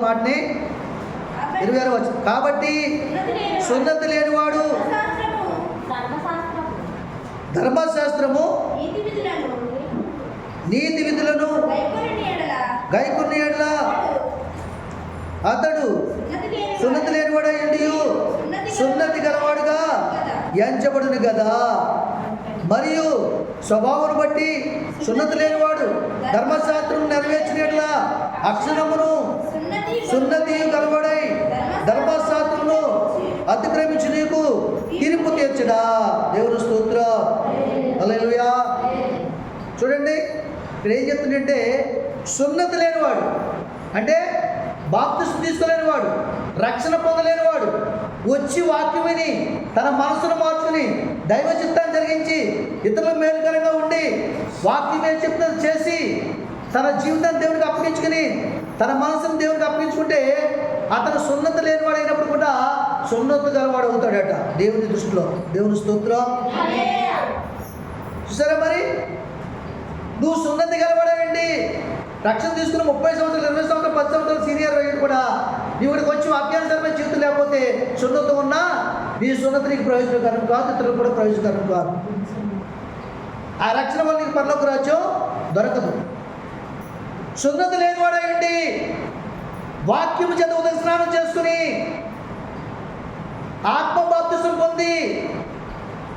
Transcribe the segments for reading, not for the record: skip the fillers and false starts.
మాటని 26వ వచనం. కాబట్టి సున్నతి లేనివాడు ధర్మశాస్త్రము నీతి విధులను గైకొన్న యెడల అతడు సున్నతి లేనివాడు అయ్యుండి సున్నతి గలవాడుగా ఎంచబడును కదా. మరియు స్వభావం బట్టి సున్నతి లేనివాడు ధర్మశాస్త్రం నెరవేర్చిన యెడల అక్షరమును సున్నతి గలవాడై ధర్మశాస్త్రమును అతిక్రమించి నీకు తీర్పు తీర్చడా. దేవుని స్తోత్రం. హల్లెలూయా. చూడండి ఇక్కడ ఏం చెప్తుందంటే సున్నతి లేనివాడు అంటే బాప్తిస్మం తీసుకోలేనివాడు, రక్షణ పొందలేనివాడు వచ్చి వాక్యం విని తన మనసును మార్చుకుని దైవ చిత్తాన్ని జరిగించి ఇతరుల మేలుకరంగా ఉండి వాక్యం ఏం చెప్తున్నది చేసి తన జీవితాన్ని దేవునికి అప్పగించుకుని తన మనసును దేవునికి అప్పగించుకుంటే అతను సున్నతి లేనివాడు అయినప్పుడు కూడా సున్నతి గలవాడు అవుతాడట దేవుని దృష్టిలో. దేవుని స్తోత్రం. చూసారా మరి నువ్వు సున్నతి గలవాడేంటి? రక్షణ తీసుకుని 30 సంవత్సరాలు 20 సంవత్సరాలు 10 సంవత్సరాలు సీనియర్ అయ్యాడు కూడా నీవు ఇక్కడికి వచ్చి వాక్యానుసారమైన జీవితం లేకపోతే సున్నతి ఉన్నా నీ సున్నతి నీకు ప్రయోజనకరం కాదు, ఇతరులకు కూడా ప్రయోజనకరం కాదు. ఆ రక్షణ వల్ల నీకు పరలోక రాజ్యం దొరకదు. సున్నతి లేనివాడేంటి? వాక్యము చేత ఉదయ స్నానం చేసుకుని ఆత్మ బాప్తిసం పొంది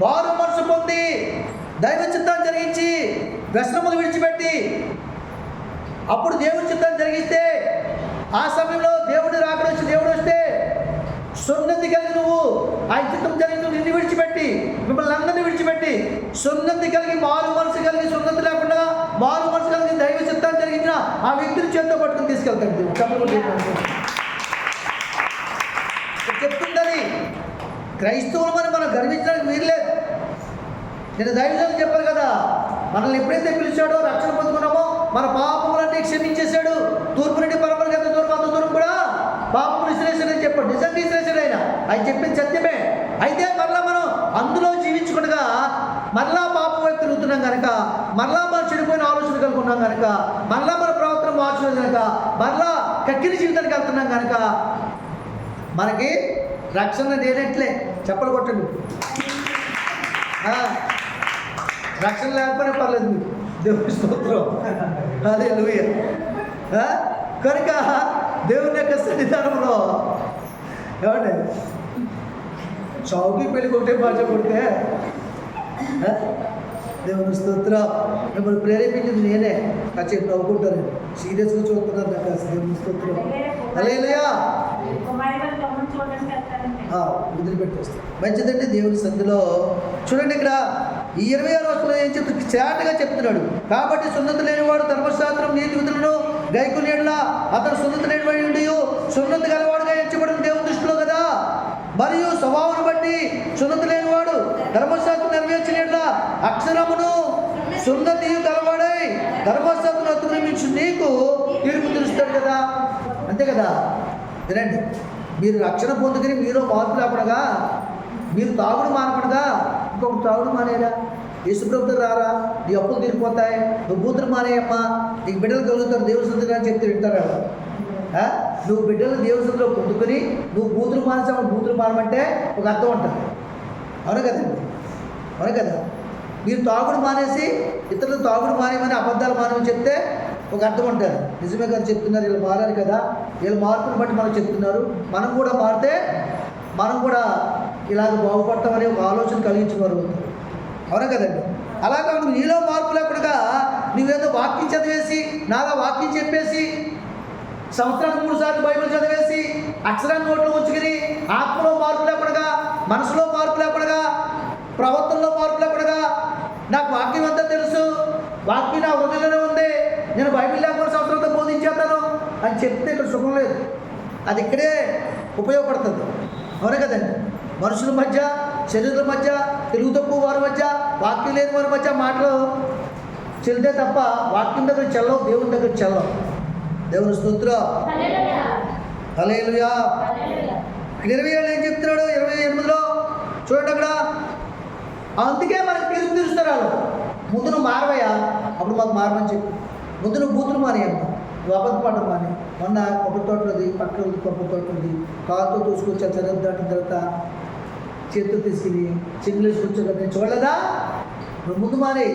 వారు మనసు పొంది దైవ చిత్తాన్ని జరిగించి వ్యసనములు విడిచిపెట్టి అప్పుడు దేవుడి చిత్తాన్ని జరిగిస్తే ఆ సమయంలో దేవుడు రాకడ వచ్చి దేవుడు వస్తే సున్నతి కలిగి నువ్వు ఆ చిత్తం జరిగి నిన్ను విడిచిపెట్టి మిమ్మల్ని అందరినీ విడిచిపెట్టి సున్నతి కలిగి మారు మనసు కలిగి సున్నతి లేకుండా మారు మనసు కలిగి దైవ చిత్తాన్ని జరిగించిన ఆ వ్యక్తిని చేతితో పట్టుకుని తీసుకెళ్తాడు. చెప్తుందని క్రైస్తవులు మనం గర్వించడానికి వీల్లేదు. నేను దైవజనులు చెప్పాను కదా, మనల్ని ఎప్పుడైతే పిలిచాడో రక్షణ పొందుకున్నామో మన పాపములన్నీ క్షమించేశాడు. తూర్పు నుండి పరమరికి ఎంత దూరం అంత దూరం కూడా పాపములు విశ్లేషణ చెప్పాడు. నిజంగా విశ్లేషణ ఆయన చెప్పింది సత్యమే. అయితే మరలా మనం అందులో జీవించుకుండగా మరలా పాపం వైపు తిరుగుతున్నాం కనుక, మరలా మనం చెడిపోయిన ఆలోచన కలుగున్నాం కనుక, మరలా మన ప్రవర్తన మార్చడం కనుక, మరలా కక్కిన జీవితానికి వెళ్తున్నాం కనుక మనకి రక్షణ లేనట్లే. చెప్పలు కొట్టండి. రక్షణ లేకపోయినా పర్లేదు మీకు. దేవుని స్తోత్రం. హల్లెలూయా. కనుక దేవుని యొక్క సన్నిధానంలో ఏమంటే చౌకి పెళ్ళి కొట్టే భాష కొడితే దేవుని స్తోత్రం. మిమ్మల్ని ప్రేరేపించింది నేనే. కాసేపు నవ్వుకుంటాను, సీరియస్గా చూస్తున్నాను నాకు. దేవుని స్తోత్రం. హల్లెలూయా. వదిలిపెట్టేస్తాం. మంచిదండి. దేవుని సంధిలో చూడండి ఇక్కడ ఈ 26వ వచనంలో ఏం చెప్తుంది? చాటుగా చెప్తున్నాడు. కాబట్టి సున్నతి లేనివాడు ధర్మశాస్త్రం నీతి విధులను గైకొన్న యెడల అతను సున్నతి లేనివాడు ఉండి సున్నతి గలవాడుగా ఎంచబడిన దేవుని దృష్టిలో కదా. మరియు స్వభావం బట్టి సున్నతి లేనివాడు ధర్మశాస్త్రం నెరవేర్చిన యెడల అక్షరమును సున్నతి గలవాడై ధర్మశాస్త్రం అతిక్రమించి నీకు తీర్పు తీరుస్తాడు కదా. అంతే కదా. వినండి, మీరు రక్షణ పొందుకుని మీలో మార్పు లేకుండా మీరు తాగుడు మానకుండా ఇంకొక తాగుడు మానేరా? యేసుప్రభుతో రారా, నీ అప్పులు తీరిపోతాయి, నువ్వు బూతులు మానేయమ్మా, నీకు బిడ్డలు కలుగుతారు దేవుని సందులో అని చెప్తే వింటారా? నువ్వు బిడ్డలు దేవుని సందులో పొందుకుని నువ్వు బూతులు మానేసావు. బూతులు మానమంటే ఒక అర్థం ఉంటుంది. అవును కదండి, అవును కదా. మీరు తాగుడు మానేసి ఇతరులు తాగుడు మానేయమని అబద్ధాలు మానేమని చెప్తే ఒక అర్థం ఉంటుంది. నిజమే కదా చెప్తున్నారు, వీళ్ళు మారారు కదా, వీళ్ళు మార్పుని బట్టి మనకు చెప్తున్నారు, మనం కూడా మారితే మనం కూడా ఇలాగ బాగుపడతామని ఒక ఆలోచన కలిగించిన వారు అవుతారు. అవునా కదండి. అలాగే నువ్వు నీలో మార్పు లేకుండా నువ్వేదో వాక్యం చదివేసి నాలా వాక్యం చెప్పేసి సంవత్సరానికి 3 సార్లు బైబిల్ చదివేసి అక్షరాన్ని నోట్లో ఉంచుకుని ఆత్మలో మార్పు లేకుండా, మనసులో మార్పు లేకుండా, ప్రవర్తనలో మార్పు లేకుండా నాకు వాక్యం అంతా తెలుసు, వాక్యం నా హృదయంలోనే ఉంది, నేను బైబిల్ లేకుండా సంవత్సరంతో బోధించేస్తాను అని చెప్తే ఇక్కడ సుఖం లేదు. అది ఇక్కడే ఉపయోగపడుతుంది. అవునే కదండి. మనుషుల మధ్య, శరీరుల మధ్య, తెలుగు తక్కువ వారి మధ్య, వాక్యం లేని వారి మధ్య మాటలు చెల్లితే తప్ప వాక్యం దగ్గర చెల్లవు, దేవుని దగ్గర చెల్లవు. దేవుని స్తోత్రం. హల్లెలూయా. 27 ఏం చెప్తున్నాడు? 28లో చూడండి అక్కడ. అందుకే మనకు తీర్పు తీరుస్తారు వాళ్ళు. ముందు నువ్వు మారవయ్యా, అప్పుడు మాకు మారమని చెప్పి ముందు నువ్వు బూతులు మానేయమ్మా, నువ్వు అబద్ధపడడం అని. మొన్న కొబ్బరి తోటలోది పక్కన కొబ్బరి తోటలోది కాలుతో చూసుకొచ్చి చదువు దాటిన తర్వాత చేతులు తీసుకుని చింగులేసి కూర్చోగా నేను చూడలేదా? నువ్వు ముందు మారి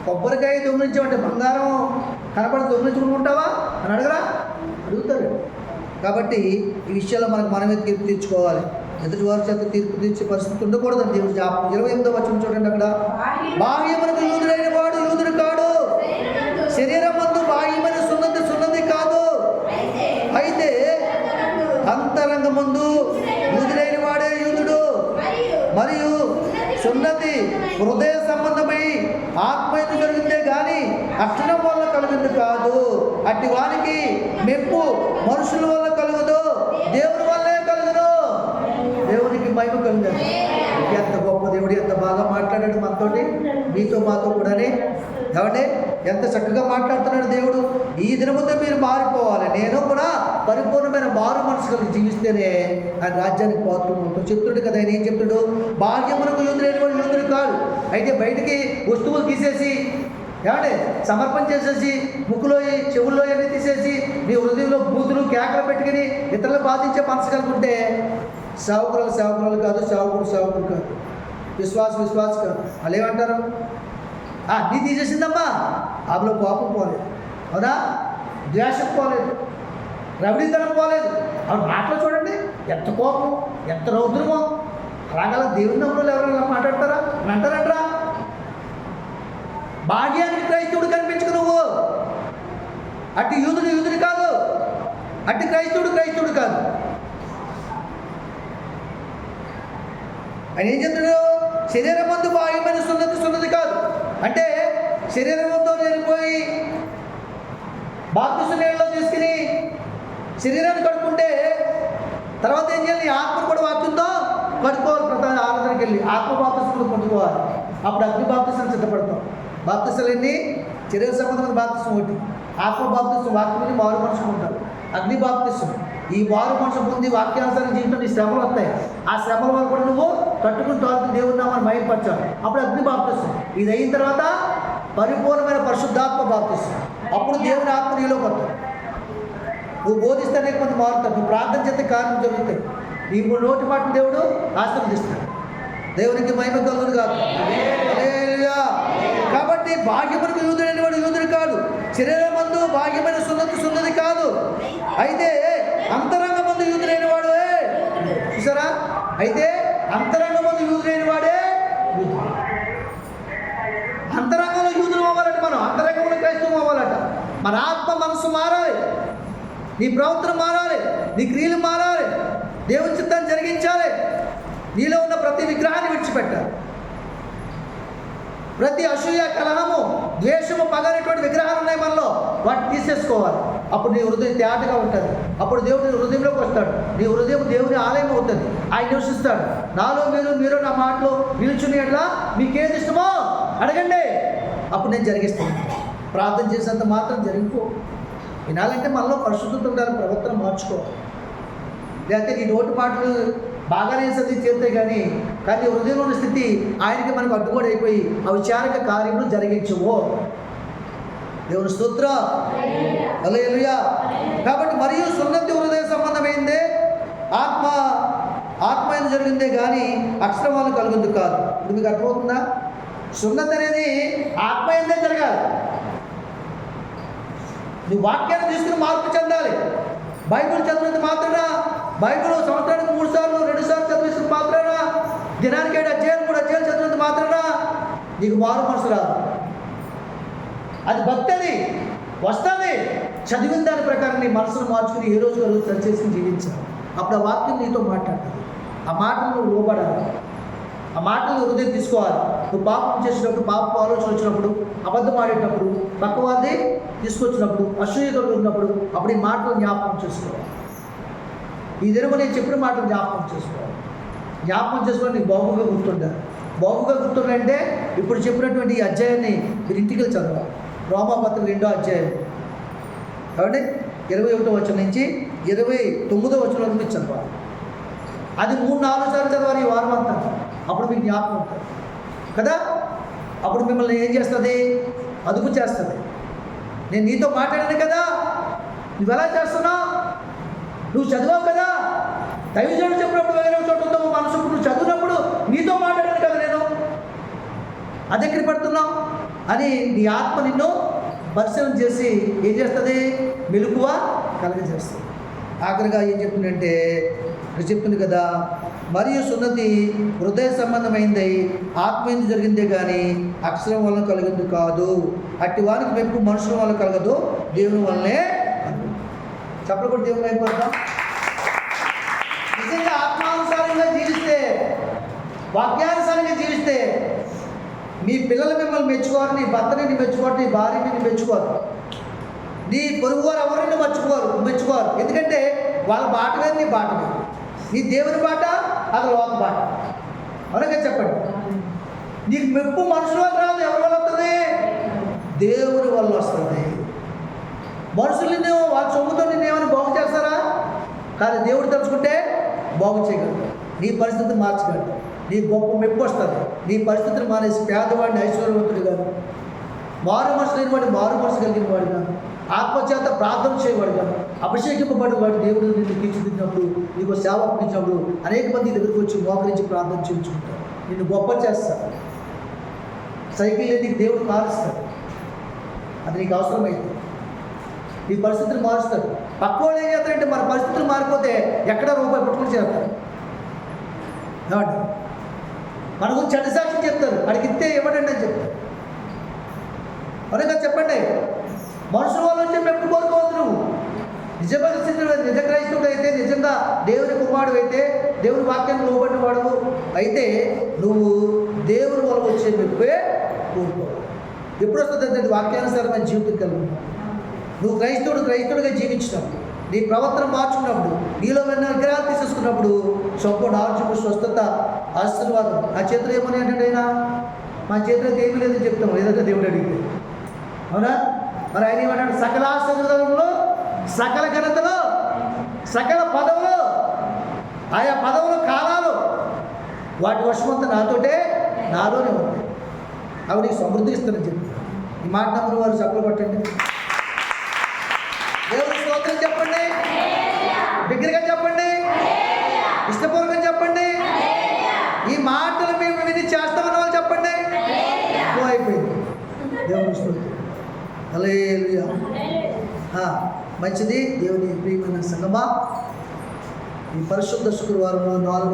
కొబ్బరికాయ దొంగిలించామంటే బంగారం కనపడి దొంగిలించుకుంటావా అని అడగరా? అడుగుతారు. కాబట్టి ఈ విషయాల్లో మనమే తీర్పు తీర్చుకోవాలి. ఎదుటి వారి చేత తీర్పు తీర్చే పరిస్థితి ఉండకూడదని దేవుడు జ్ఞాపకం. 28వ వచనం చూడండి. అక్కడ బాహ్యమునకు యూదుడైన వాడు యూదుడు కాడు, శరీరం మందు బాహ్యమైన సున్నతి కాదు, అయితే అంతరంగ మందు యూదుడైన వాడే యూదుడు, మరియు సున్నతి హృదయ సంబంధమై ఆత్మయందు జరిగిందే కానీ అక్షరం వల్ల కలిగింది కాదు. అట్టి వారికి మెప్పు మనుషుల వల్ల కలుగుదు, దేవుని వల్లే కలుగుదు. దేవునికి మహిమ కలుగుతుంది. ఎంత గొప్ప దేవుడు, ఎంత బాగా మాట్లాడాడు మనతోటి, మీతో మాతో కూడానే. కాబట్టి ఎంత చక్కగా మాట్లాడుతున్నాడు దేవుడు. ఈ దినముతో మీరు మారిపోవాలి. నేను కూడా పరిపూర్ణమైన మారు మనసు కలిగి జీవిస్తేనే ఆయన రాజ్యానికి పాత్రలు. చెప్తుడు కదా, ఆయన ఏం చెప్తాడు? భాగ్యమునకు యూదులైన వాడు యూదుడు కాదు, అయితే బయటికి వస్తువులు తీసేసి ఏమంటే సమర్పణ చేసేసి ముక్కులో చెవుల్లో అన్నీ తీసేసి నీ హృదయంలో బూతులు కేకలు పెట్టుకుని ఇతరులు బాధించే మనసు కలుగుంటే సేవకురాలు కాదు, సేవకుడు కాదు, విశ్వాస కాదు. వాళ్ళు ఏమంటారు? నీ తీసేసిందమ్మా, ఆమెలో కోపం పోలేదు, అవునా? ద్వేషం పోలేదు, రవిడితనం పోలేదు. ఆవిడ మాటలు చూడండి, ఎంత కోపం, ఎంత రౌద్రమో. రాగల దేవుని నమ్ములు ఎవరైనా మాట్లాడతారా? అంటారంటరా? భాగ్యానికి క్రైస్తవుడు కనిపించుకు నువ్వు. అట్టి యూదుడు కాదు, అట్టి క్రైస్తవుడు కాదు. ఆయన ఏం చెప్తాడు? శరీరం మందు బాహ్యమైన సున్నతి కాదు. అంటే శరీరంతో వెళ్ళిపోయి బాప్తిస్మ నీళ్ళలో తీసుకుని శరీరాన్ని కడుక్కుంటే తర్వాత ఏం చేయాలి? ఆత్మను కూడా వాక్యంతో కడుక్కోవాలి. ప్రధాన ఆరాధనకి వెళ్ళి ఆత్మ బాప్తిస్మను పొందుకోవాలి. అప్పుడు అగ్ని బాప్తిస్మం సిద్ధపడతాం. బాప్తిస్మలన్నీ శరీర సంబంధమైన బాప్తిస్మం ఒకటి, ఆత్మ బాప్తిస్మం వాక్యం మారు మనుషులు ఉంటారు. అగ్ని బాప్తిస్మం ఈ మారు మనుషులు పొంది వాక్యానుసారం జీవితం నీ శ్రమలు వస్తాయి. ఆ శ్రమల వల్ల కూడా నువ్వు తట్టుకుని తోలుతూ దేవుని నామాన్ని మహిమపరచాలి. అప్పుడు అగ్ని బాప్తిస్మం. ఇది అయిన తర్వాత పరిపూర్ణమైన పరిశుద్ధాత్మ బాప్తిస్మం. అప్పుడు దేవుని ఆత్మ నీలో పడతాడు. నువ్వు బోధిస్తేనే కొంత మారుతావు, నువ్వు ప్రార్థన చేస్తే కార్యం జరుగుతాయి. నీ నోటి మాట దేవుడు ఆశీర్వదిస్తాడు. దేవునికి మహిమ కలుగును కాదు. హల్లెలూయా. కాబట్టి భాగ్యమునకు యూదుడైన వాడు యూదుడు కాదు, శరీరం మందు భాగ్యమైన సున్నతి కాదు, అయితే అంతరంగ మందు యూదుడైన వాడు. చూసారా? అయితే అంతరంగ మందు యూదుడైన వాడే యూదుడు. అంతరంగంలో యూదులు అవ్వాలంటే మనం అంతరంగంలో క్రైస్తవం అవ్వాలంట. మన ఆత్మ మనసు మారాలి, నీ ప్రవర్తన మారాలి, నీ క్రియలు మారాలి, దేవుని చిత్తాన్ని జరిగించాలి. నీలో ఉన్న ప్రతి విగ్రహాన్ని విడిచిపెట్టాలి. ప్రతి అసూయ, కలహము, ద్వేషము, పగనేటువంటి విగ్రహాలు ఉన్నాయి మనలో, వాటిని తీసేసుకోవాలి. అప్పుడు నీ హృదయం తేటగా ఉంటుంది. అప్పుడు దేవుడు నీ హృదయంలోకి వస్తాడు. నీ హృదయం దేవుని ఆలయం అవుతుంది. ఆయన నివసిస్తాడు. నాలో మీరు నా మాటలో నిలుచుని ఎట్లా మీకేది ఇష్టమో అడగండి, అప్పుడు నేను జరిగిస్తాను. ప్రార్థన చేసేంత మాత్రం జరిగిపో. వినాలంటే మనలో పరిశుద్ధత ఉండాలి, ప్రవర్తన మార్చుకోవాలి. లేకపోతే నీ నోటి మాటలు బాగానే సర్ది చేరుతాయి కానీ హృదయంలో ఉన్న స్థితి ఆయనకి మనకు అడ్డుగోడు అయిపోయి అవిచారక కార్యములు జరిగించవు. దేవుని స్తోత్రం. హల్లెలూయా. కాబట్టి మరియు సున్నతి హృదయ సంబంధమైందే, ఆత్మ జరిగిందే కానీ అక్షరం వల్ల కలుగుంది కాదు. ఇప్పుడు మీకు అర్థమవుతుందా? సున్నతి అనేది ఆత్మయందే జరగాలి. నువ్వు వాక్యాన్ని తీసుకుని మార్పు చెందాలి. బైబిల్ చదివినంత మాత్రాన, బైబిల్ సంవత్సరానికి 3 సార్లు 2 సార్లు చదివినంత మాత్రాన, దినానికి 7 అధ్యాయాలు 3 అధ్యాయాలు చదివినంత మాత్రాన నీకు మారు మనసు రాదు. అది భక్తి, అది వస్తుంది. చదివిన దాని ప్రకారం నీ మనసును మార్చుకుని ఏ రోజు రోజు సరిచేసి జీవించాలి. అప్పుడు ఆ వాక్యం నీతో మాట్లాడాలి. ఆ మాటలు నువ్వు లోబడాలి. ఆ మాటలు హృదయం తీసుకోవాలి. నువ్వు పాపం చేసినప్పుడు, పాపం ఆలోచన వచ్చినప్పుడు, అబద్ధం ఆడేటప్పుడు, పక్కవాది తీసుకొచ్చినప్పుడు, అసూయతలు ఉన్నప్పుడు, అప్పుడు ఈ మాటలు జ్ఞాపకం చేసుకోవాలి. ఈ దినము నేను చెప్పిన మాటలు జ్ఞాపకం చేసుకోవాలి. జ్ఞాపకం చేసుకోవాలి. నీకు బాగుగా గుర్తుండాలి. బాగుగా గుర్తుండాలంటే ఇప్పుడు చెప్పినటువంటి ఈ అధ్యాయాన్ని మీరు ఇంటికి చదవాలి. రోమాపత్రిక 2వ అధ్యాయం కాబట్టి 21వ వచనం నుంచి 29వ వచనం వరకు మీరు చదవాలి. అది 3-4 సార్లు చదవాలి ఈ వారం అంతా. అప్పుడు మీకు జ్ఞాపకం ఉంటుంది కదా. అప్పుడు మిమ్మల్ని ఏం చేస్తుంది? అదుపు చేస్తుంది. నేను నీతో మాట్లాడాను కదా, నువ్వు ఎలా చేస్తున్నావు? నువ్వు చదివావు కదా, దైవజనుడు చెప్పినప్పుడు వేరే చోట ఉందావు మనసు. నువ్వు చదివినప్పుడు నీతో మాట్లాడాను కదా నేను, అదెక్కడ పెడుతున్నావు అని నీ ఆత్మ నిన్ను పరిశీలన చేసి ఏం చేస్తుంది? మెలకువ కలగజేస్తుంది. ఆఖరిగా ఏం చెప్తుందంటే, ఇక్కడ చెప్తుంది కదా, మరియు సున్నతి హృదయ సంబంధమైంది, ఆత్మీయందు జరిగిందే కానీ అక్షరం వలన కలిగింది కాదు. అట్టి వారికి మెప్పు మనుషుల వల్ల కలగదు, దేవుని వల్లనే. చెప్పకుండా దేవుని అయిపోతాం. నిజంగా ఆత్మానుసారంగా జీవిస్తే, వాక్యానుసారంగా జీవిస్తే నీ పిల్లలు మిమ్మల్ని మెచ్చుకోరు, నీ భర్తని మెచ్చుకోరు, నీ భార్యని మెచ్చుకోరు, నీ పొరుగువారు ఎవరిని మెచ్చుకోరు. ఎందుకంటే వాళ్ళ బాట వేరు, నీ బాట వేరు. నీ దేవుని బాట, అది లోక బాట. అవునగా చెప్పండి. నీకు మెప్పు మనుషుల వల్ల రాదు, ఎవరి వల్ల వస్తుంది? దేవుని వల్ల వస్తుంది. మనుషులు వాళ్ళ సొమ్ముతో నిన్ను ఏమైనా బాగు చేస్తారా? కానీ దేవుడు తలుచుకుంటే బాగు చేయగలడు, నీ పరిస్థితిని మార్చగలడు, నీ గొప్ప మెప్పు వస్తుంది. నీ పరిస్థితిని మానేసి పేదవాడిని ఐశ్వర్యవంతుడు కాదు, మారు మనసు లేని వాడిని మారు మనసు కలిగిన వాడు కాదు, ఆత్మచేత ప్రార్థన చేయవాడు కాదు, అభిషేకింపబడి వాడు దేవుడు నిన్ను తీర్చిదిద్దినప్పుడు, నీకు సేవ అప్పించినప్పుడు అనేక మంది దగ్గరికి వచ్చి మోకరించి ప్రార్థన చేయించుకుంటారు, నిన్ను గొప్ప చేస్తారు. సైకిల్ నీకు దేవుడు మారుస్తాడు, అది నీకు అవసరమైంది. నీ పరిస్థితులు మారుస్తాడు. పక్కోళ్ళు ఏం చేస్తారంటే మన పరిస్థితులు మారిపోతే ఎక్కడ రూపాయి పట్టుకుని చేస్తారు. ఏమండి? మన గురించి చెడ్డ సాక్ష్యం చెప్తారు, అడిగితే ఇవ్వడండి అని చెప్తారు. అవునా చెప్పండి. మనుషుల వల్ల వచ్చే మెప్పు కోరుకోవద్దు. నువ్వు నిజ పరిస్థితులు, నిజ క్రైస్తవుడు అయితే, నిజంగా దేవుని కుమారుడు అయితే, దేవుని వాక్యాన్ని లోబడిన వాడు అయితే నువ్వు దేవుని వల్ల వచ్చే మెప్పే కోరుకోవాలి. ఎప్పుడు వస్తుంది అంటే వాక్యానుసారమైన జీవితం కలిగి నువ్వు క్రైస్తవుడిగా జీవించినప్పుడు, నీ ప్రవర్తన మార్చుకున్నప్పుడు, నీలో ఉన్న విగ్రహాలు తీసేసుకున్నప్పుడు సంపూర్ణ ఆరోగ్యం, స్వస్థత, ఆశీర్వాదం. ఆ చేతులు ఏమని అంటే అయినా మా చేతిలో ఏమీ లేదని చెప్తాము ఏదైతే దేవుడు అడిగితే. అవునా? మరి ఆయన ఏమన్నాడు? సకల ఆశీర్వాదంలో, సకల ఘనతలో, సకల పదవులు, ఆయా పదవుల కాలాలు, వాటి వశమంతా నాలోనే ఉంది, అవి నీకు సమృద్ధి ఇస్తానని చెప్పి. ఈ మాట నమ్మని వారు చప్పలు పట్టండి, దేవుని స్తోత్రం చెప్పండి, బిగ్గరగా చెప్పండి, ఇష్టపూర్వకంగా చెప్పండి. ఈ మాటలు మేము విని చేస్తామన్న వాళ్ళు చెప్పండి. అయిపోయింది. దేవుని స్తోత్రం. హల్లెలూయా. మంచిది. దేవుని ప్రియమైన సంగమా, ఈ పరిశుద్ధ శుక్రవారం 4